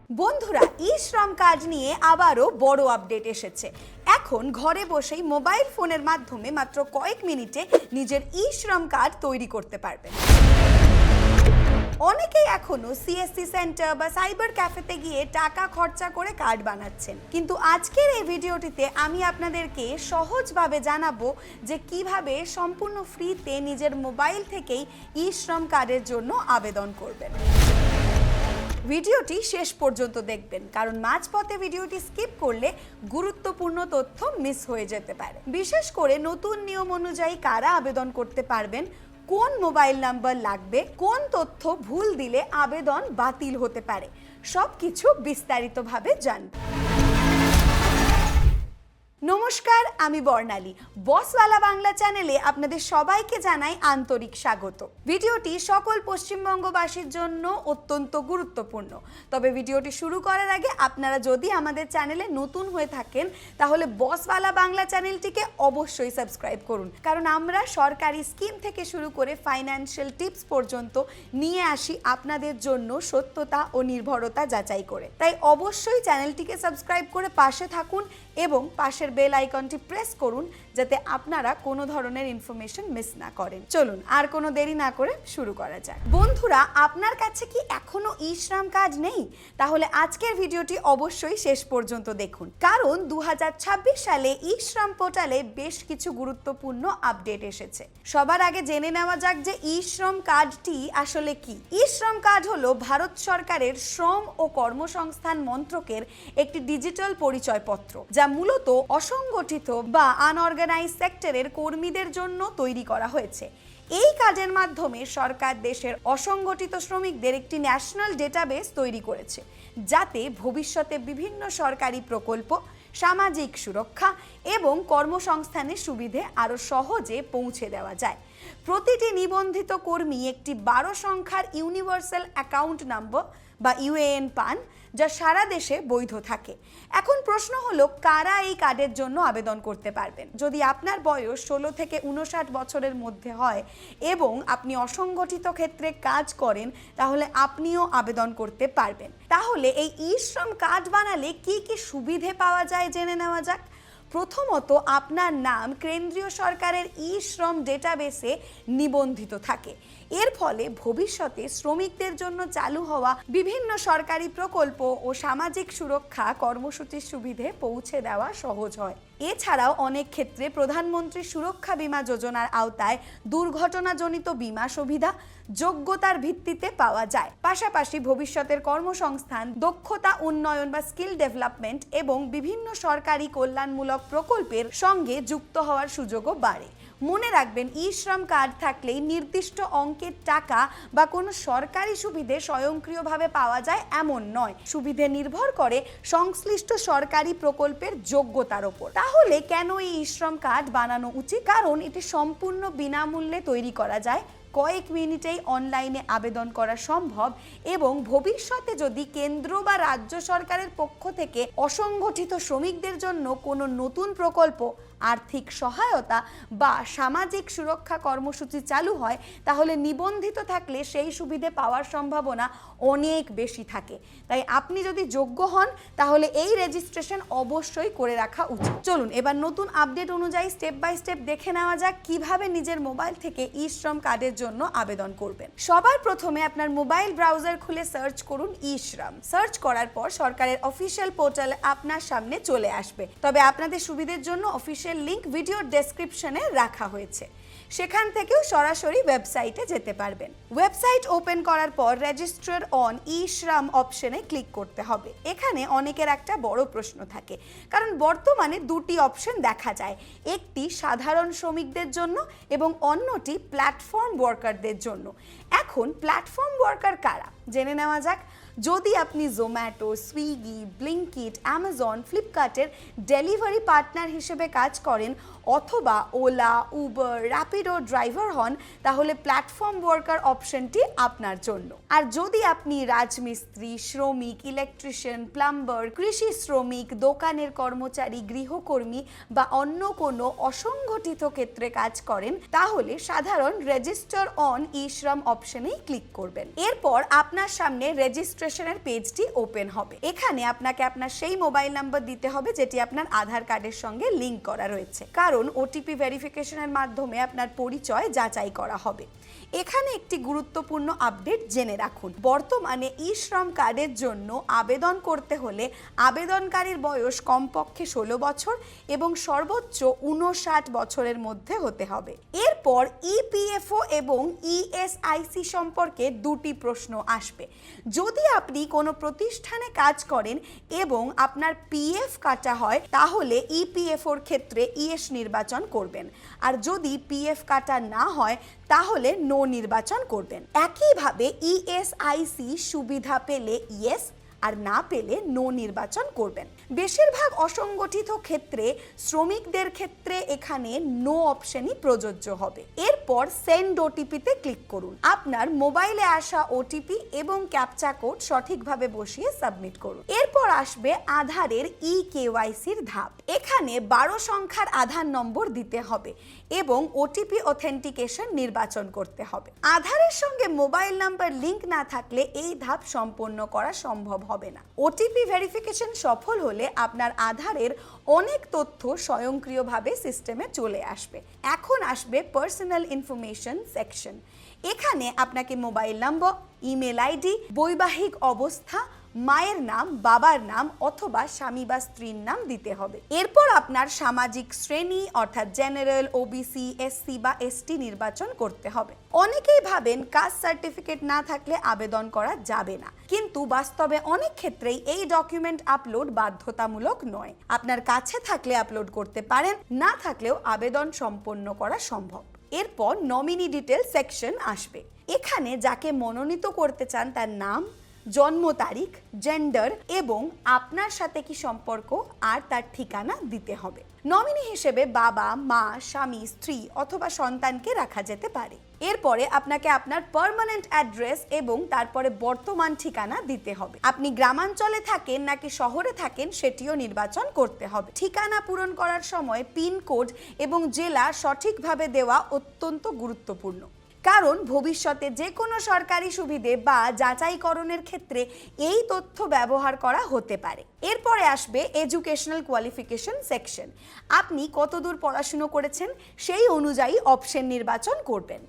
বন্ধুরা, ই শ্রম কার্ড নিয়ে আবারও বড় আপডেট এসেছে। এখন ঘরে বসেই মোবাইল ফোনের মাধ্যমে মাত্র কয়েক মিনিটে নিজের ই শ্রম কার্ড তৈরি করতে পারবেন। অনেকেই এখনো সিএসসি সেন্টার বা সাইবার ক্যাফেতে গিয়ে টাকা খরচা করে কার্ড বানাচ্ছেন, কিন্তু আজকের এই ভিডিওটিতে আমি আপনাদেরকে সহজভাবে জানাবো যে কিভাবে সম্পূর্ণ ফ্রিতে নিজের মোবাইল থেকেই ই শ্রম কার্ডের জন্য আবেদন করবেন। ভিডিওটি শেষ পর্যন্ত দেখবেন, কারণ মাঝপথে ভিডিওটি স্কিপ করলে গুরুত্বপূর্ণ তথ্য মিস হয়ে যেতে পারে। বিশেষ করে নতুন নিয়ম অনুযায়ী কারা আবেদন করতে পারবেন, কোন মোবাইল নাম্বার লাগবে, কোন তথ্য ভুল দিলে আবেদন বাতিল হতে পারে, সবকিছু বিস্তারিতভাবে জানবেন। নমস্কার, আমি বর্ণালী। বসওয়ালা বাংলা চ্যানেলে আপনাদের সবাইকে জানাই আন্তরিক স্বাগত। ভিডিওটি সকল পশ্চিমবঙ্গবাসীর জন্য অত্যন্ত গুরুত্বপূর্ণ। তবে ভিডিওটি শুরু করার আগে আপনারা যদি আমাদের চ্যানেলে নতুন হয়ে থাকেন, তাহলে বসওয়ালা বাংলা চ্যানেলটিকে অবশ্যই সাবস্ক্রাইব করুন, কারণ আমরা সরকারি স্কিম থেকে শুরু করে ফাইন্যান্সিয়াল টিপস পর্যন্ত নিয়ে আসি আপনাদের জন্য সত্যতা ও নির্ভরতা যাচাই করে। তাই অবশ্যই চ্যানেলটিকে সাবস্ক্রাইব করে পাশে থাকুন এবং পাশের বেল আইকনটি প্রেস করুন, যাতে আপনারা কোনো ধরনের ইনফরমেশন মিস না করেন। চলুন আর কোনো দেরি না করে শুরু করা যাক। বন্ধুরা, আপনার কাছে কি এখনো ই শ্রম কার্ড নেই? তাহলে আজকের ভিডিওটি অবশ্যই শেষ পর্যন্ত দেখুন, কারণ 2026 সালে ই শ্রম পোর্টালে বেশ কিছু গুরুত্বপূর্ণ আপডেট এসেছে। সবার আগে জেনে নেওয়া যাক যে ই শ্রম কার্ডটি আসলে কি। ই শ্রম কার্ড হলো ভারত সরকারের শ্রম ও কর্মসংস্থান মন্ত্রকের একটি ডিজিটাল পরিচয়পত্র, যা মূলত অসংগঠিত বা আনঅর্গানাইজ সেক্টরের কর্মীদের জন্য তৈরি করা হয়েছে। এই কাজের মাধ্যমে সরকার দেশের অসংগঠিত শ্রমিকদের একটি ন্যাশনাল ডেটাবেস তৈরি করেছে, যাতে ভবিষ্যতে বিভিন্ন সরকারি প্রকল্প, সামাজিক সুরক্ষা এবং কর্মসংস্থানের সুবিধে আরও সহজে পৌঁছে দেওয়া যায়। প্রতিটি নিবন্ধিত কর্মী একটি 12 সংখ্যার ইউনিভার্সাল অ্যাকাউন্ট নম্বর বা ইউএএন পান, যা সারা দেশে বৈধ থাকে। এখন প্রশ্ন হলো, কারা এই কার্ডের জন্য আবেদন করতে পারবেন? যদি আপনার বয়স 16 থেকে 59 বছরের মধ্যে হয় এবং আপনি অসংগঠিত ক্ষেত্রে কাজ করেন, তাহলে আপনিও আবেদন করতে পারবেন। তাহলে এই ই শ্রম কার্ড বানালে কি কি সুবিধে পাওয়া যায় জেনে নেওয়া যাক। প্রথমত, আপনার নাম কেন্দ্রীয় সরকারের ই শ্রম ডেটাবেসে নিবন্ধিত থাকে। এর ফলে ভবিষ্যতে শ্রমিকদের জন্য চালু হওয়া বিভিন্ন সরকারি প্রকল্প ও সামাজিক সুরক্ষা কর্মসূচির সুবিধে পৌঁছে দেওয়া সহজ হয়। এছাড়াও অনেক ক্ষেত্রে প্রধানমন্ত্রী সুরক্ষা বীমা যোজনার আওতায় দুর্ঘটনাজনিত বীমা সুবিধা যোগ্যতার ভিত্তিতে পাওয়া যায়। পাশাপাশি ভবিষ্যতের কর্মসংস্থান, দক্ষতা উন্নয়ন বা স্কিল ডেভেলপমেন্ট এবং বিভিন্ন সরকারি কল্যাণমূলক প্রকল্পের সঙ্গে যুক্ত হওয়ার সুযোগও বাড়ে। মনে রাখবেন, ই শ্রম কার্ড থাকলেই নির্দিষ্ট অঙ্কের টাকা বা কোনো সরকারি সুবিধে স্বয়ংক্রিয়ভাবে পাওয়া যায় এমন নয়। সুবিধে নির্ভর করে সংশ্লিষ্ট সরকারি প্রকল্পের যোগ্যতার ওপর। তাহলে কেন এই ই শ্রম কার্ড বানানো উচিত? কারণ এটি সম্পূর্ণ বিনামূল্যে তৈরি করা যায়, কয়েক মিনিটেই অনলাইনে আবেদন করা সম্ভব এবং ভবিষ্যতে যদি কেন্দ্র বা রাজ্য সরকারের পক্ষ থেকে অসংগঠিত শ্রমিকদের জন্য কোনো নতুন প্রকল্প, আর্থিক সহায়তা বা সামাজিক সুরক্ষা কর্মসূচি চালু হয়, তাহলে নিবন্ধিত থাকলে সেই সুবিধে পাওয়ার সম্ভাবনা অনেক বেশি থাকে। তাই আপনি যদি যোগ্য হন, তাহলে এই রেজিস্ট্রেশন অবশ্যই করে রাখা উচিত। চলুন এবার নতুন আপডেট অনুযায়ী স্টেপ বাই স্টেপ দেখে নেওয়া যাক কিভাবে নিজের মোবাইল থেকে ই শ্রম কার্ডের জন্য আবেদন করবেন। সবার প্রথমে আপনার মোবাইল ব্রাউজার খুলে সার্চ করুন ই শ্রম। সার্চ করার পর সরকারের অফিসিয়াল পোর্টাল আপনার সামনে চলে আসবে। তবে আপনাদের সুবিধের জন্য অফিসিয়াল লিংক ভিডিও ডেসক্রিপশনে রাখা হয়েছে, সেখান থেকেও সরাসরি ওয়েবসাইটে যেতে পারবেন। ওয়েবসাইট ওপেন করার পর রেজিস্টার অন ই শ্রম অপশনে ক্লিক করতে হবে। এখানে অনেকের একটা বড় প্রশ্ন থাকে, কারণ বর্তমানে দুটি অপশন দেখা যায়, একটি সাধারণ শ্রমিকদের জন্য এবং অন্যটি প্ল্যাটফর্ম ওয়ার্কারদের জন্য। এখন প্ল্যাটফর্ম ওয়ার্কার কারা জেনে নেওয়া যাক। যদি আপনি জোম্যাটো, সুইগি, ব্লিঙ্কিট, অ্যামাজন, ফ্লিপকার্টের ডেলিভারি পার্টনার হিসেবে কাজ করেন অথবা ওলা, উবার, র্যাপিডো ড্রাইভার হন, তাহলে প্ল্যাটফর্ম ওয়ার্কার অপশনটি আপনার জন্য। আর যদি আপনি রাজমিস্ত্রি, শ্রমিক, ইলেকট্রিশিয়ান, প্লাম্বার, কৃষি শ্রমিক, দোকানের কর্মচারী, গৃহকর্মী বা অন্য কোনো অসংগঠিত ক্ষেত্রে কাজ করেন, তাহলে সাধারণ রেজিস্টার অন ই শ্রম অপশনেই ক্লিক করবেন। এরপর আপনার সামনে রেজিস্ট্রেশন রেজিস্ট্রেশনের পেজটি ওপেন হবে। এখানে আপনাকে আপনার সেই মোবাইল নাম্বার দিতে হবে যেটি আপনার আধার কার্ডের সঙ্গে লিংক করা রয়েছে, কারণ ওটিপি ভেরিফিকেশনের মাধ্যমে আপনার পরিচয় যাচাই করা হবে। এখানে একটি গুরুত্বপূর্ণ আপডেট জেনে রাখুন। বর্তমানে ই শ্রম কার্ডের জন্য আবেদন করতে হলে আবেদনকারীর বয়স কমপক্ষে 16 বছর এবং সর্বোচ্চ 59 বছরের মধ্যে হতে হবে। এরপর ইপিএফও এবং ইএসআইসি সম্পর্কে দুটি প্রশ্ন আসবে। যদি আপনি কোনো প্রতিষ্ঠানে কাজ করেন এবং আপনার পিএফ কাটা হয় তাহলে ইপিএফওর ক্ষেত্রে ইএস নির্বাচন করবেন, আর যদি পিএফ কাটা না হয় তাহলে নো নির্বাচন করবেন। একইভাবে ইএসআইসি সুবিধা পেলে ইয়েস আর না পেলে নো নির্বাচন করবেন। বেশিরভাগ অসংগঠিত ক্ষেত্রে শ্রমিকদের ক্ষেত্রে এখানে নো অপশনই প্রযোজ্য হবে। এরপর সেন্ড ওটিপিতে ক্লিক করুন। আপনার মোবাইলে আসা ওটিপি এবং ক্যাপচা কোড সঠিকভাবে বসিয়ে সাবমিট করুন। এরপর আসবে আধারের কেওয়াইসির ধাপ। এখানে 12 সংখ্যার আধার নম্বর দিতে হবে এবং ওটিপি অথেন্টিকেশন নির্বাচন করতে হবে। আধারের সঙ্গে মোবাইল নাম্বার লিংক না থাকলে এই ধাপ সম্পন্ন করা সম্ভব হবে না। ওটিপি ভেরিফিকেশন সফল হলে আপনার আধারের অনেক তথ্য স্বয়ংক্রিয়ভাবে সিস্টেমে চলে আসবে। এখন আসবে পার্সোনাল ইনফরমেশন সেকশন। এখানে আপনাকে মোবাইল নম্বর, ইমেল আইডি, বৈবাহিক অবস্থা, মায়ের নাম, বাবার নাম অথবা স্বামী বা স্ত্রীর নাম দিতে হবে। এরপর আপনার সামাজিক শ্রেণী অর্থাৎ জেনারেল, ওবিসি, এসসি বা এসটি নির্বাচন করতে হবে। অনেকেই ভাবেন কাস্ট সার্টিফিকেট না থাকলে আবেদন করা যাবে না, কিন্তু বাস্তবে অনেক ক্ষেত্রেই এই ডকুমেন্ট আপলোড বাধ্যতামূলক নয়। আপনার কাছে থাকলে আপলোড করতে পারেন, না থাকলেও আবেদন সম্পন্ন করা সম্ভব। এরপর নমিনি ডিটেল সেকশন আসবে। এখানে যাকে মনোনীত করতে চান তার নাম, জন্ম তারিখ, জেন্ডার এবং আপনার সাথে কি সম্পর্ক আর তার ঠিকানা দিতে হবে। নমিনি হিসেবে বাবা, মা, স্বামী, স্ত্রী অথবা সন্তানকে রাখা যেতে পারে। এরপরে আপনাকে আপনার পার্মানেন্ট অ্যাড্রেস এবং তারপরে বর্তমান ঠিকানা দিতে হবে। আপনি গ্রামাঞ্চলে থাকেন নাকি শহরে থাকেন সেটিও নির্বাচন করতে হবে। ঠিকানা পূরণ করার সময় পিনকোড এবং জেলা সঠিকভাবে দেওয়া অত্যন্ত গুরুত্বপূর্ণ, কারণ ভবিষ্যতে যে কোনো সরকারি সুবিধে বা যাচাইকরণের ক্ষেত্রে এই তথ্য ব্যবহার করা হতে পারে। এরপরে আসবে এডুকেশনাল কোয়ালিফিকেশন সেকশন। আপনি কতদূর পড়াশুনো করেছেন সেই অনুযায়ী অপশন নির্বাচন করবেন।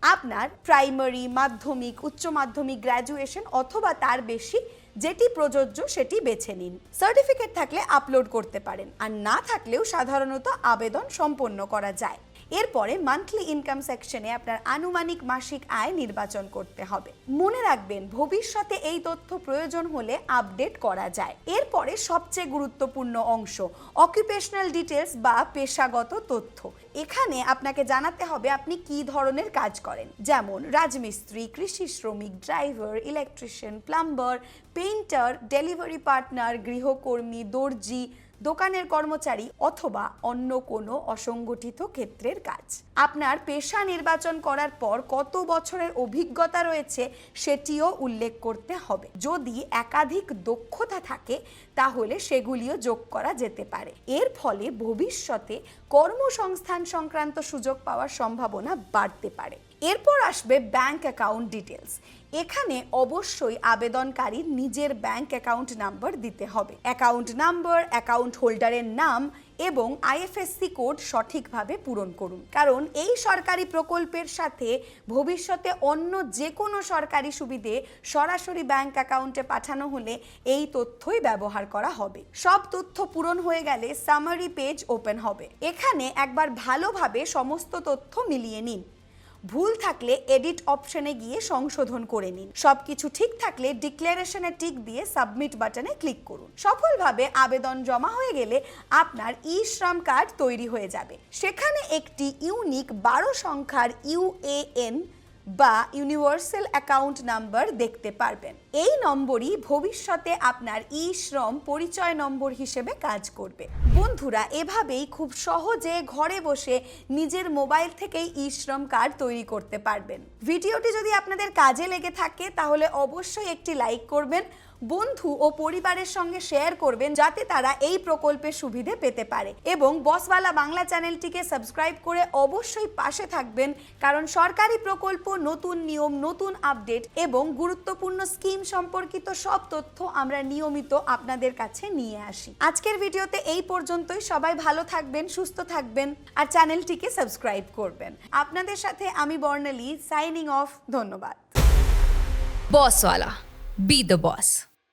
আপনার প্রাইমারি, মাধ্যমিক, উচ্চ মাধ্যমিক, গ্র্যাজুয়েশন অথবা তার বেশি যেটি প্রযোজ্য সেটি বেছে নিন। সার্টিফিকেট থাকলে আপলোড করতে পারেন, আর না থাকলেও সাধারণত আবেদন সম্পন্ন করা যায়। এরপরে মান্থলি ইনকাম সেকশনে আপনার আনুমানিক মাসিক আয় নির্বাচন করতে হবে। মনে রাখবেন ভবিষ্যতে এই তথ্য প্রয়োজন হলে আপডেট করা যায়। এরপরে সবচেয়ে গুরুত্বপূর্ণ অংশ অকুপেশনাল ডিটেলস বা পেশাগত তথ্য। এখানে আপনাকে জানাতে হবে আপনি কি ধরনের কাজ করেন, যেমন রাজমিস্ত্রি, কৃষি শ্রমিক, driver, electrician, plumber, painter, delivery partner, গৃহকর্মী, দর্জি, দোকানের কর্মচারী অথবা অন্য কোনো অসংগঠিত ক্ষেত্রের কাজ। আপনার পেশা নির্বাচন করার পর কত বছরের অভিজ্ঞতা রয়েছে সেটিও উল্লেখ করতে হবে। যদি একাধিক দক্ষতা থাকে তাহলে সেগুলিও যোগ করা যেতে পারে। এর ফলে ভবিষ্যতে কর্মসংস্থান সংক্রান্ত সুযোগ পাওয়ার সম্ভাবনা বাড়তে পারে। এরপর আসবে ব্যাংক অ্যাকাউন্ট ডিটেলস। এখানে অবশ্যই আবেদনকারীর নিজের ব্যাংক অ্যাকাউন্ট নাম্বার দিতে হবে। অ্যাকাউন্ট নাম্বার, অ্যাকাউন্ট হোল্ডারের নাম এবং আইএফএসসি কোড সঠিকভাবে পূরণ করুন, কারণ এই সরকারি প্রকল্পের সাথে ভবিষ্যতে অন্য যে কোনো সরকারি সুবিধে সরাসরি ব্যাংক অ্যাকাউন্টে পাঠানো হলে এই তথ্যই ব্যবহার করা হবে। সব তথ্য পূরণ হয়ে গেলে সামারি পেজ ওপেন হবে। এখানে একবার ভালোভাবে সমস্ত তথ্য মিলিয়ে নিন। ভুল থাকলে এডিট অপশনে গিয়ে সংশোধন করে নিন। সবকিছু ঠিক থাকলে ডিক্লারেশনে টিক দিয়ে সাবমিট বাটনে ক্লিক করুন। সফলভাবে আবেদন জমা হয়ে গেলে আপনার ই শ্রম কার্ড তৈরি হয়ে যাবে। সেখানে একটি ইউনিক 12 সংখ্যার ইউএএন বা ইউনিভার্সাল অ্যাকাউন্ট নাম্বার দেখতে পারবেন। এই নম্বরই ভবিষ্যতে আপনার ই শ্রম পরিচয় নম্বর হিসেবে কাজ করবে। বন্ধুরা এভাবেই খুব সহজে ঘরে বসে নিজের মোবাইল থেকেই ই-শ্রম কার্ড তৈরি করতে পারবেন। ভিডিওটি যদি আপনাদের কাজে লেগে থাকে তাহলে অবশ্যই একটি লাইক করবেন, বন্ধু ও পরিবারের সঙ্গে শেয়ার করবেন যাতে তারা এই প্রকল্পের সুবিধে পেতে পারে, এবং বসওয়ালা বাংলা চ্যানেলটিকে সাবস্ক্রাইব করে অবশ্যই পাশে থাকবেন, কারণ সরকারি প্রকল্প, নতুন নিয়ম, নতুন আপডেট এবং গুরুত্বপূর্ণ স্কিম সম্পর্কিত সব তথ্য আমরা নিয়মিত আপনাদের কাছে নিয়ে আসি। আজকের ভিডিওতে এই পর্যন্তই। সবাই ভালো থাকবেন, সুস্থ থাকবেন আর চ্যানেলটিকে সাবস্ক্রাইব করবেন। আপনাদের সাথে আমি বর্ণালী, সাইনিং অফ। ধন্যবাদ। Bosswala. Be the boss.